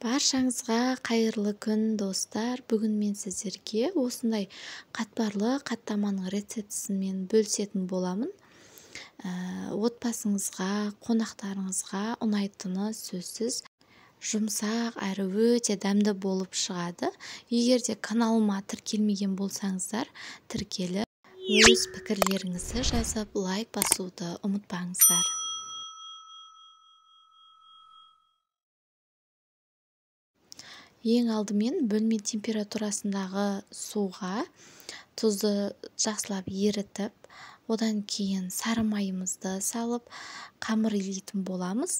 Баршаңызға қайырлы күн, достар. Бүгін мен сіздерге осындай қатпарлы қаттаманың рецептісімен бөлісетін боламын. Отбасыңызға, қонақтарыңызға ұнайтыны сөзсіз. Жұмсақ әрі өте дәмді болып шығады. Егер де каналыма тіркелмеген болсаңыздар, тіркеліп өз пікірлеріңізді жазып, лайк басуды ұмытпаңыздар. Ең алдымен бөлме температурасындағы суға тұзды жақсылап ерітіп, одан кейін сары майымызды салып қамыр илейтін боламыз.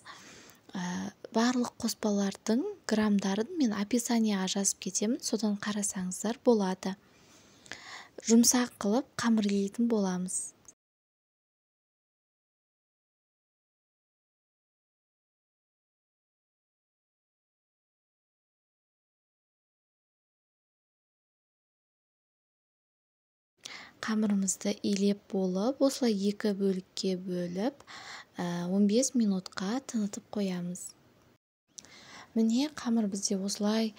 Барлық қоспалардың граммдарын мен описанияға жазып кетемін, содан қарасаңыздар болады. Жұмсақ қылып қамыр илейтін боламыз. Қамырымызды илеп болып, осылай екі бөлікке бөліп, 15 минутқа тынытып қоямыз. Міне қамыр бізде осылай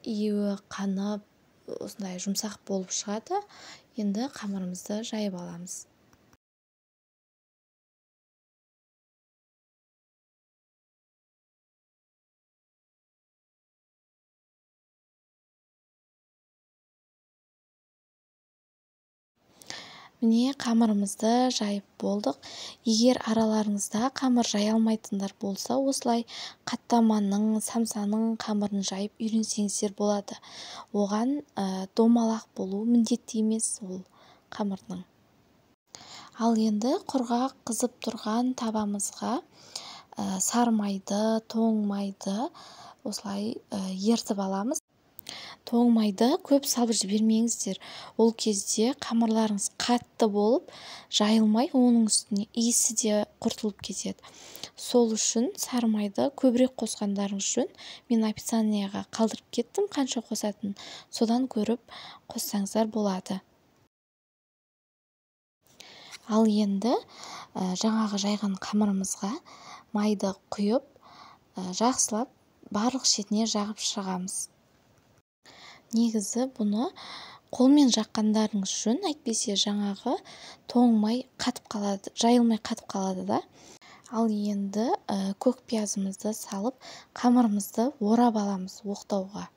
июі қанып, осындай жұмсақ болып шығады. Енді қамырымызды жайып аламыз. Міне қамырымызды жайып болдық. Егер араларыңызда қамыр жая алмайтындар болса, осылай қаттаманың, самсаның қамырын жайып үйренсеңіздер болады. Оған домалақ болу міндетті емес ол қамырдың. Ал енді құрғақ қызып тұрған табамызға сары майды, тоң майды осылай ертіп аламыз. Тоң майды көп салып жібермеңіздер. Ол кезде қамырларыңыз қатты болып, жайылмай, оның үстіне иісі де құртылып кетеді. Сол үшін сары майды көбірек қосқандарыңыз жөн. Мен описанияға қалдырып кеттім, қанша қосатын. Содан көріп қоссаңыздар болады. Ал енді жаңағы жайған қамырымызға майды құйып, жақсылап барлық шетіне жағып шығамыз. Негізі бұны қолмен жаққандарыңыз жөн, әйтпесе жаңағы тоң май қатып қалады, жайылмай қатып қалады да. Ал енді көк пиязымызды салып, қамырымызды орап аламыз оқтауға.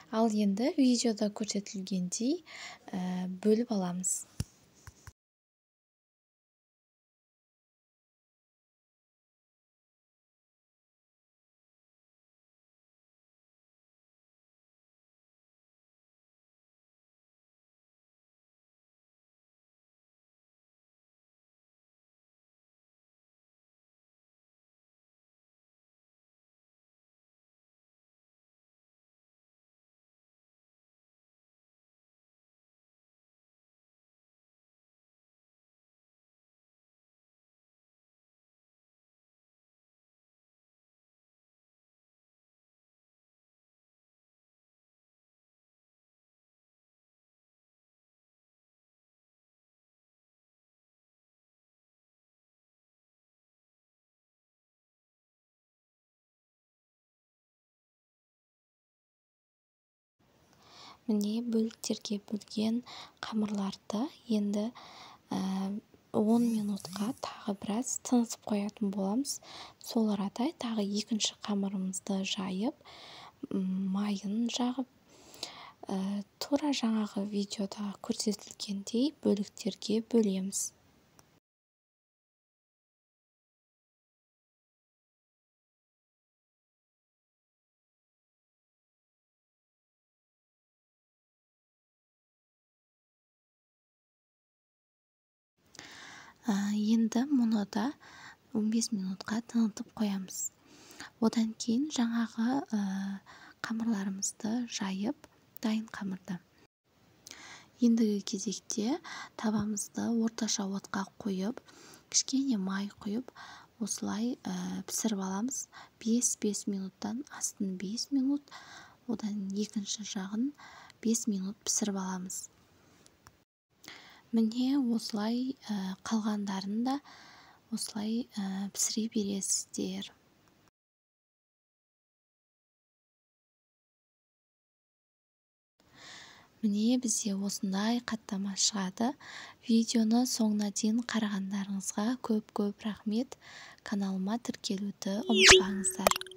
Ал енді видеода көрсетілгендей бөліп аламыз. Міне бөліктерге бөлген қамырларды енді 10 минутқа тағы біраз тынытып қоятын боламыз. Сол арада тағы екінші қамырымызды жайып, майын жағып, тура жаңағы видеода көрсетілгендей бөліктерге бөлеміз. Енді мұны да 15 минутқа тынытып қоямыз. Одан кейін жаңағы қамырларымызды жайып, дайын қамырды. Ендігі кезекте табамызды орташа отқа қойып, кішкене май құйып, осылай пісіріп аламыз. 5 минуттан астын 5 минут, одан екінші жағын 5 минут пісіріп аламыз. Міне осылай қалғандарын да осылай пісіре бересіздер. Міне бізде осындай қаттама шығады. Видеоны соңына дейін қарағандарыңызға көп рахмет. Каналыма тіркелуді ұмытпаңыздар.